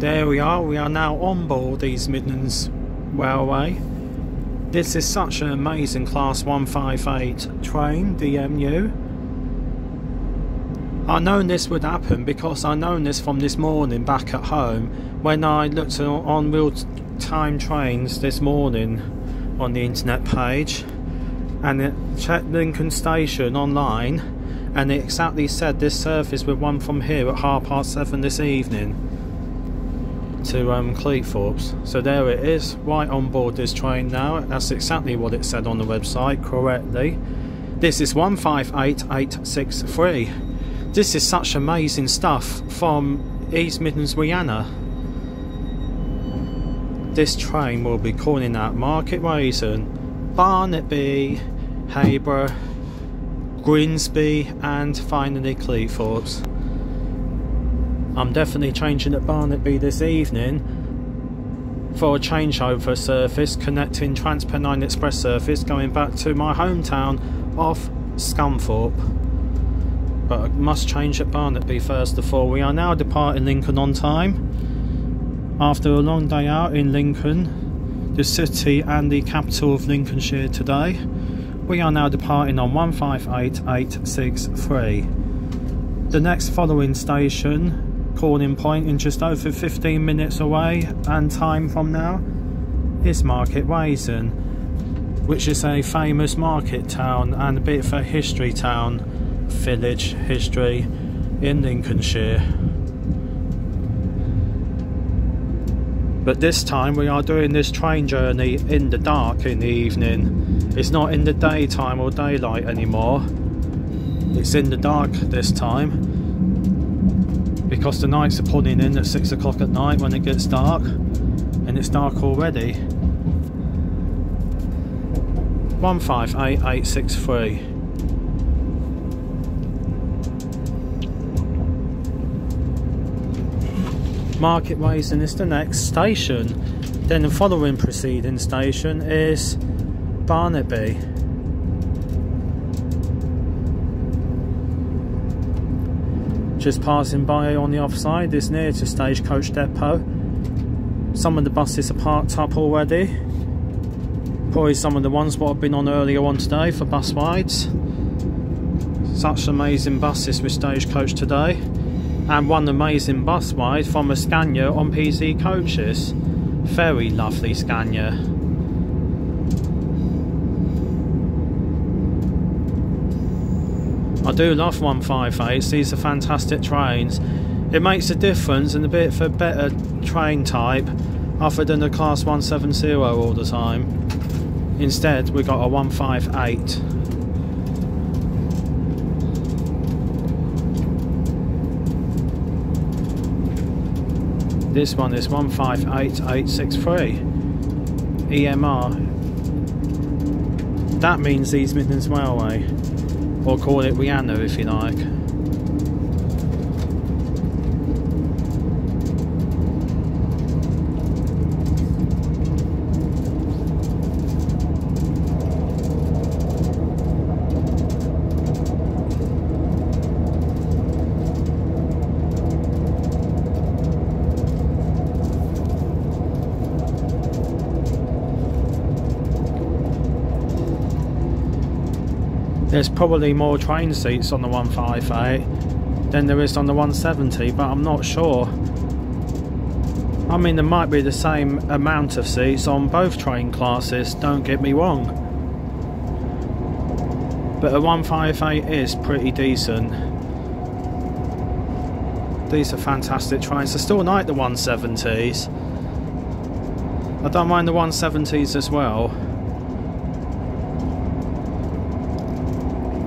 There we are now on board East Midlands Railway. This is such an amazing Class 158 train, DMU. I known this would happen because I known this from this morning back at home when I looked on real-time trains this morning on the internet page, and it checked Lincoln Station online, and it exactly said this service would run from here at 7:30 this evening to Cleethorpes. So there it is, right on board this train now. That's exactly what it said on the website correctly. This is 158863. This is such amazing stuff from East Midlands Rihanna. This train will be calling out Market Rasen, Barnetby, Hayborough, Grimsby and finally Cleethorpes. I'm definitely changing at Barnetby this evening for a changeover service connecting Transpennine Express service going back to my hometown of Scunthorpe. But I must change at Barnetby first of all. We are now departing Lincoln on time. After a long day out in Lincoln, the city and the capital of Lincolnshire today, we are now departing on 158863. The next following station, calling point in just over 15 minutes away and time from now, is Market Rasen, which is a famous market town and a bit of a history town, village history in Lincolnshire. But this time we are doing this train journey in the dark in the evening. It's not in the daytime or daylight anymore. It's in the dark this time, because the nights are pulling in at 6 o'clock at night when it gets dark, and it's dark already. 158863. Market Rasen is the next station. Then the following preceding station is Barnetby. Just passing by on the offside is near to Stagecoach Depot. Some of the buses are parked up already. Probably some of the ones what I've been on earlier on today for bus rides. Such amazing buses with Stagecoach today. And one amazing bus ride from a Scania on PZ Coaches. Very lovely Scania. I do love 158s, these are fantastic trains. It makes a difference and a bit of a better train type other than a Class 170 all the time. Instead we got a 158. This one is 158863 EMR. That means East Midlands Railway, or call it Rihanna if you like. There's probably more train seats on the 158 than there is on the 170, but I'm not sure. I mean, there might be the same amount of seats on both train classes, don't get me wrong. But a 158 is pretty decent. These are fantastic trains. I still like the 170s. I don't mind the 170s as well,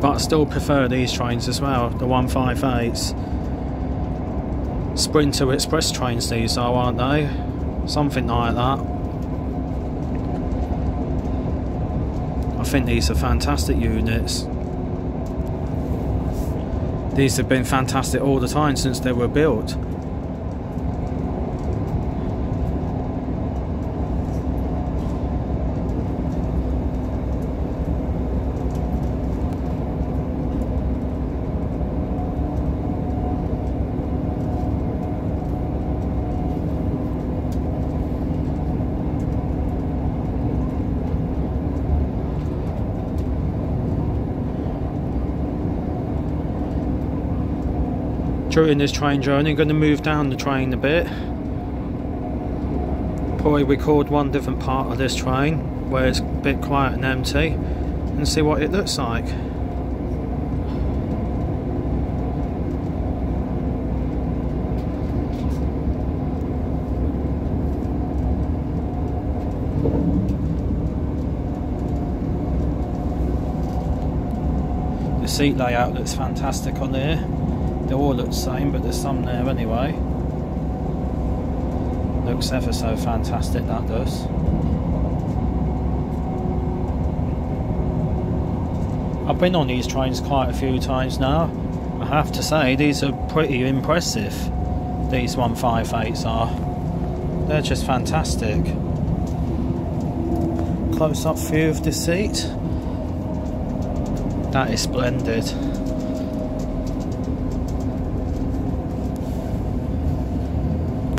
but I still prefer these trains as well, the 158s. Sprinter Express trains these are, aren't they? Something like that. I think these are fantastic units. These have been fantastic all the time since they were built. during this train journey. I'm going to move down the train a bit. Probably record one different part of this train where it's a bit quiet and empty and see what it looks like. The seat layout looks fantastic on there. They all look the same, but there's some there anyway. Looks ever so fantastic, that does. I've been on these trains quite a few times now. I have to say, these are pretty impressive. These 158s are. They're just fantastic. Close up view of the seat. That is splendid.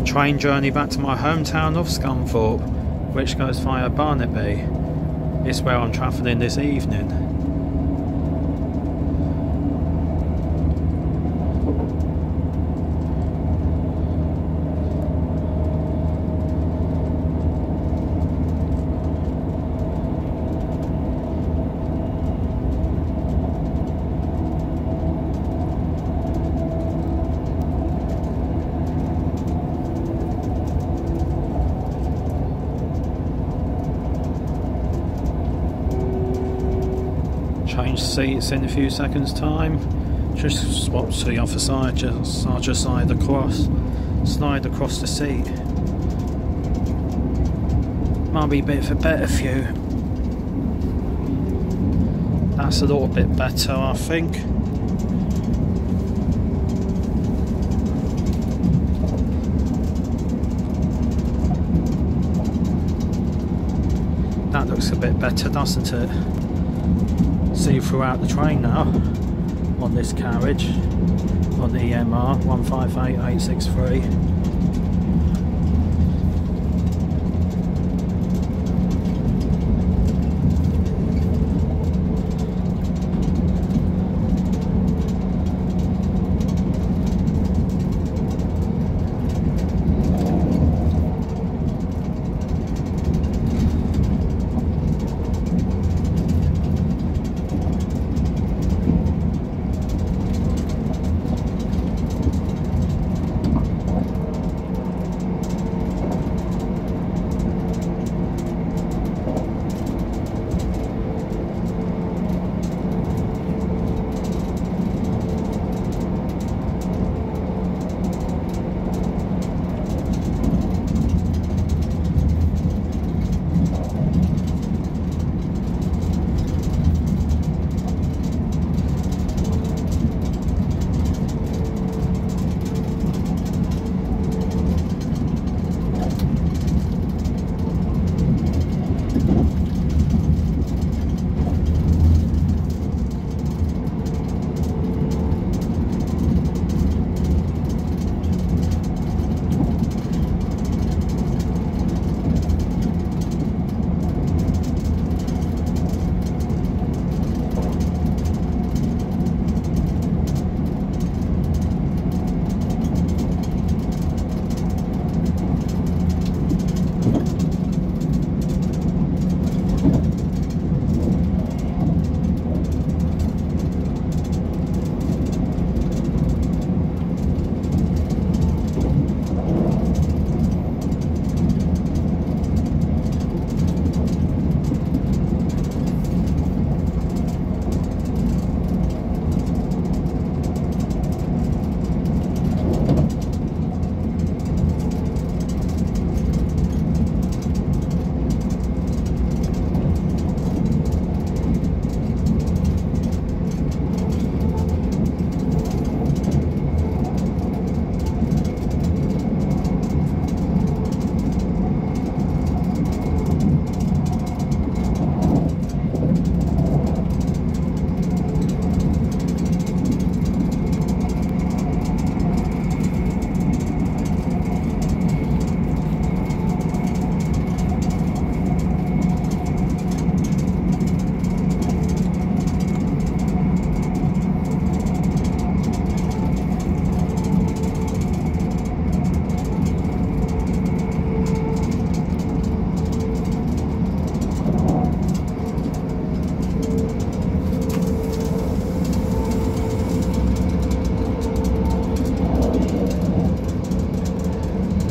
Train journey back to my hometown of Scunthorpe, which goes via Barnetby. It's where I'm travelling this evening. Change seats in a few seconds time. Just swap to the other side, I'll just slide across the seat. Might be a bit of a better view. That's a little bit better, I think. That looks a bit better, doesn't it? See throughout the train now on this carriage, on the EMR 158863.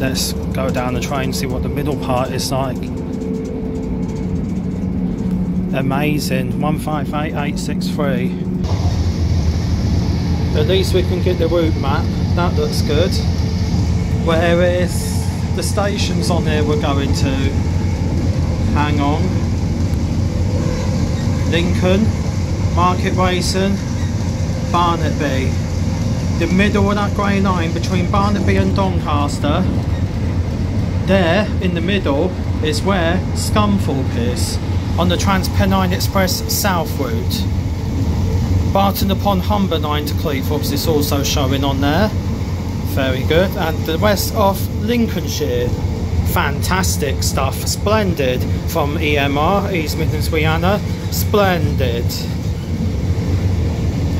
Let's go down the train and see what the middle part is like. Amazing. 158863. At least we can get the route map. That looks good. Where is the stations on there we're going to? Hang on. Lincoln, Market Rasen, Barnetby. The middle of that grey line between Barnetby and Doncaster, there in the middle is where Scunthorpe is, on the TransPennine Express South route. Barton upon Humber line to Cleethorpes is also showing on there. Very good. And the west of Lincolnshire. Fantastic stuff. Splendid. From EMR, East Midlands Wiana. Splendid.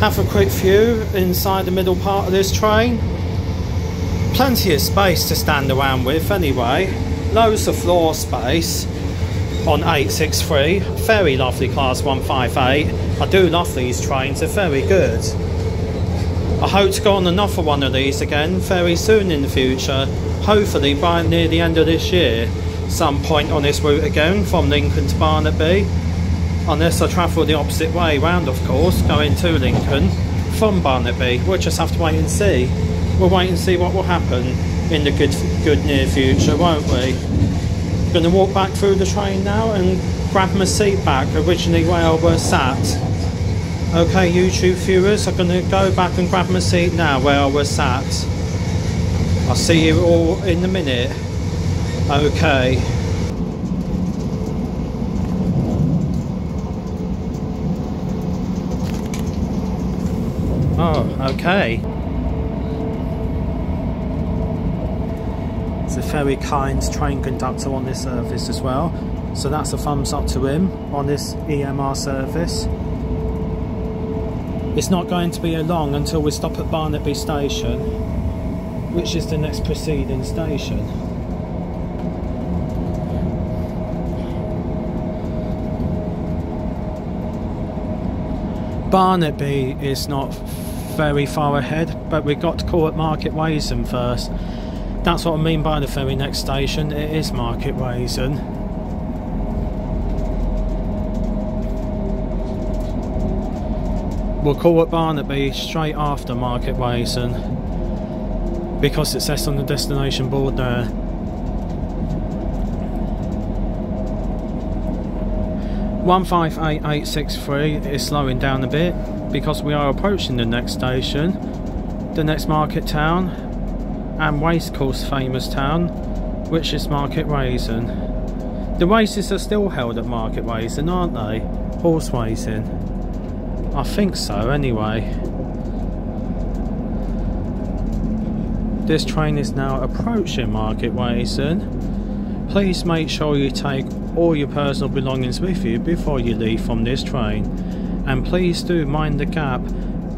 Have a quick view inside the middle part of this train. Plenty of space to stand around with anyway. Loads of floor space on 863. Very lovely class 158. I do love these trains, they're very good. I hope to go on another one of these again very soon in the future. Hopefully by near the end of this year. Some point on this route again from Lincoln to Barnetby. Unless I travel the opposite way round, of course, going to Lincoln from Barnetby. We'll just have to wait and see. We'll wait and see what will happen in the good near future, won't we? Going to walk back through the train now and grab my seat back, originally where I was sat. Okay, YouTube viewers, I'm going to go back and grab my seat now where I was sat. I'll see you all in a minute. Okay. Oh, okay. It's a very kind train conductor on this service as well. So that's a thumbs up to him on this EMR service. It's not going to be long until we stop at Barnetby Station, which is the next preceding station. Barnetby is not very far ahead, but we got to call at Market Rasen first. That's what I mean by the very next station. It is Market Rasen. We'll call at Barnetby straight after Market Rasen because it says on the destination board there. "158863 is slowing down a bit because we are approaching the next station, the next market town and racecourse famous town, which is Market Rasen. The races are still held at Market Rasen, aren't they? Horse racing. I think so anyway. This train is now approaching Market Rasen. Please make sure you take all your personal belongings with you before you leave from this train, and please do mind the gap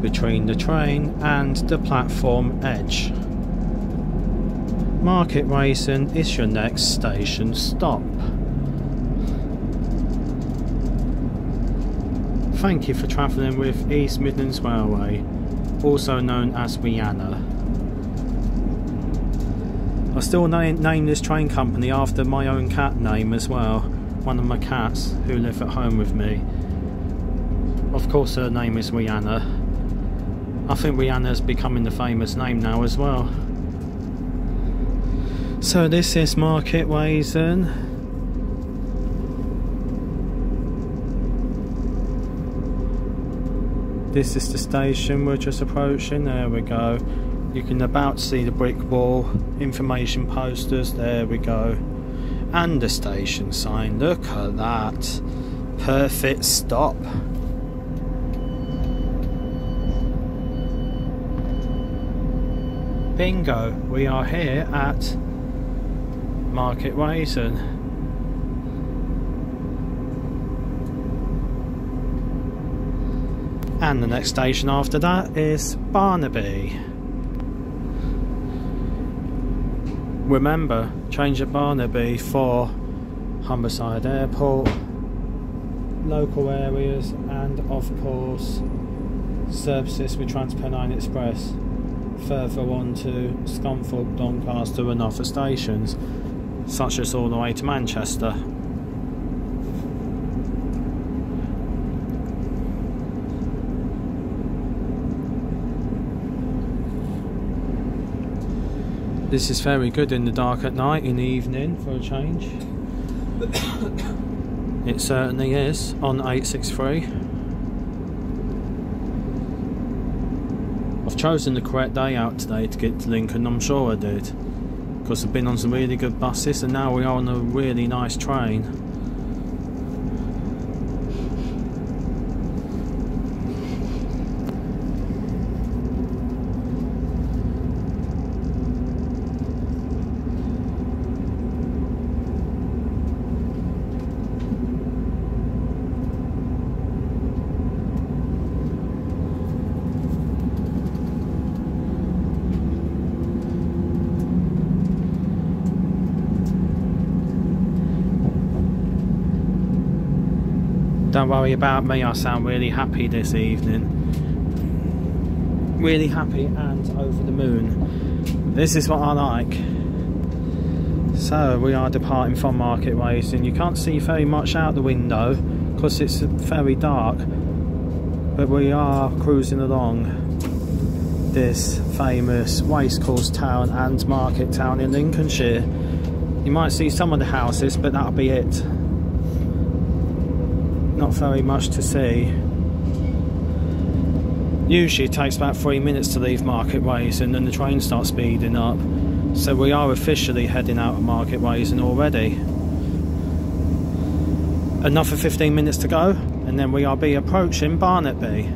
between the train and the platform edge. Market Rasen is your next station stop. Thank you for travelling with East Midlands Railway, also known as Wiana. I still name this train company after my own cat name as well. One of my cats who live at home with me. Of course her name is Wiana. I think Wiana's becoming the famous name now as well. So this is Market Rasen. This is the station we're just approaching. There we go. You can about see the brick wall, information posters, there we go. And the station sign, look at that. Perfect stop. Bingo, we are here at Market Rasen. And the next station after that is Barnetby. Remember, change at Barnetby for Humberside Airport, local areas, and of course services with TransPennine Express. further on to Scunthorpe, Doncaster and other stations, such as all the way to Manchester. This is very good in the dark at night, in the evening, for a change. It certainly is, on 863. I've chosen the correct day out today to get to Lincoln, I'm sure I did. Because I've been on some really good buses and now we are on a really nice train. Don't worry about me, I sound really happy this evening. Really happy and over the moon. This is what I like. So we are departing from Market Ways and you can't see very much out the window because it's very dark. But we are cruising along this famous racecourse town and market town in Lincolnshire. You might see some of the houses, but that'll be it. Not very much to see. Usually it takes about 3 minutes to leave Market Ways and then the train starts speeding up. So we are officially heading out of Market Ways and already. Another 15 minutes to go and then we are approaching Barnetby.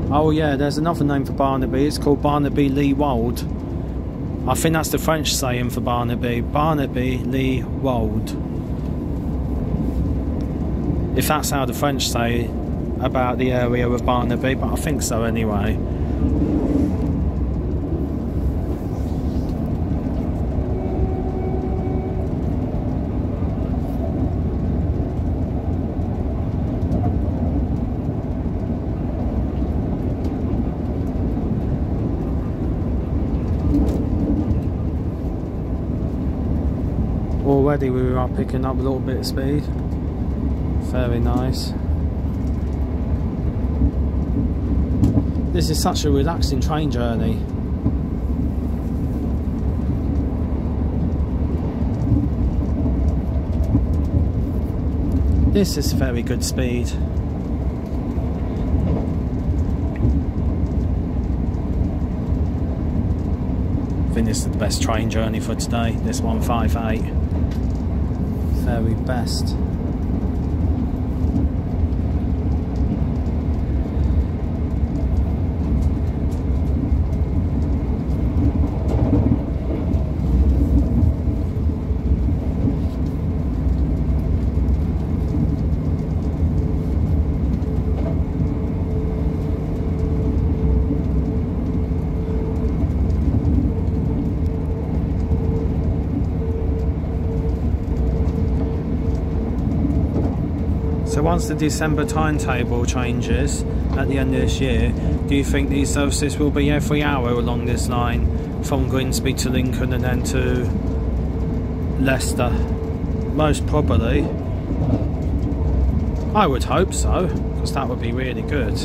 Oh yeah, there's another name for Barnetby. It's called Barnetby Lee Wold. I think that's the French saying for Barnetby. Barnetby Lee Wold. If that's how the French say about the area of Barnetby, but I think so anyway. Already we are picking up a little bit of speed. Very nice. This is such a relaxing train journey. This is very good speed. I think this is the best train journey for today, this 158. Very best. So once the December timetable changes at the end of this year, do you think these services will be every hour along this line from Grimsby to Lincoln and then to Leicester? Most probably. I would hope so, because that would be really good.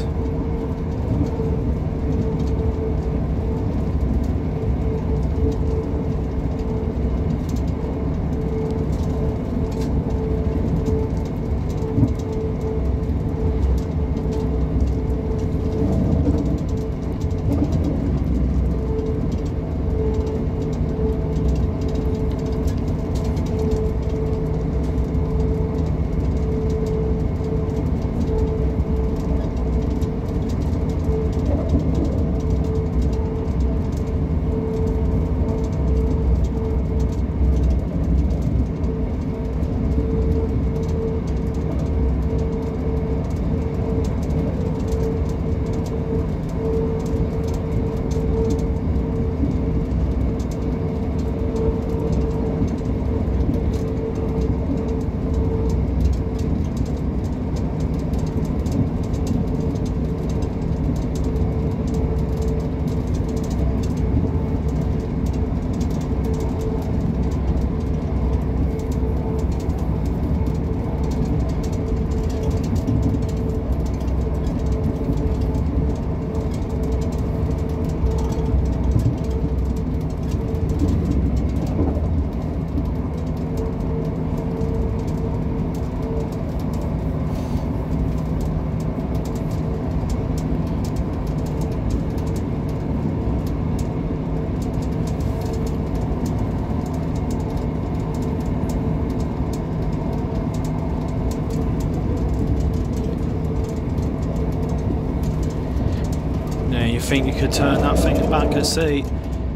think you could turn that thing back a seat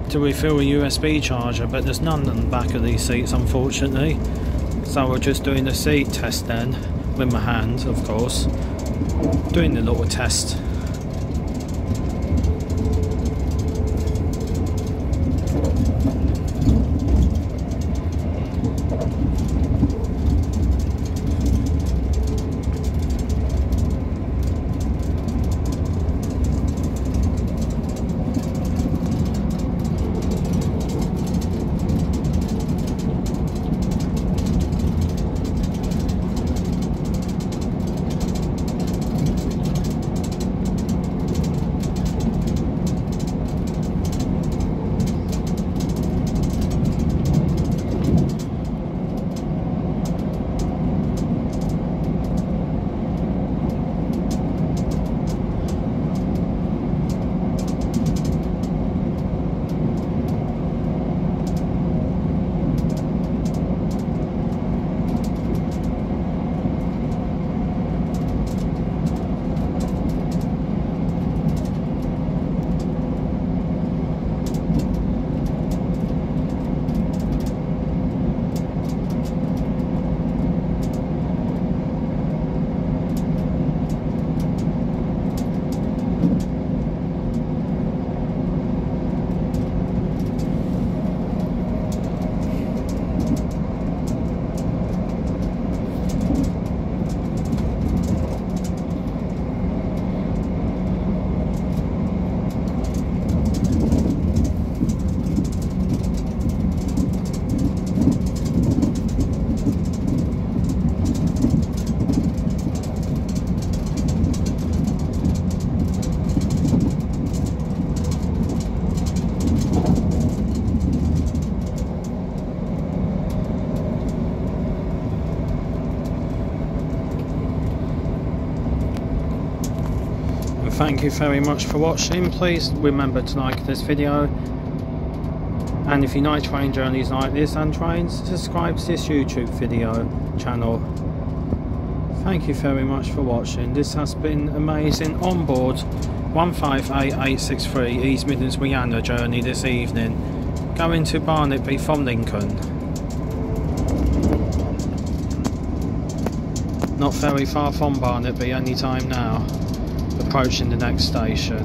to refill a USB charger, but there's none on the back of these seats, unfortunately. So we're just doing the seat test then, with my hand, of course. Doing the little test. Thank you very much for watching. Please remember to like this video, and if you like train journeys like this and trains, subscribe to this YouTube video channel. Thank you very much for watching. This has been amazing on board 158863 East Midlands Rihanna journey this evening, going to Barnetby from Lincoln. Not very far from Barnetby anytime now. Approaching the next station.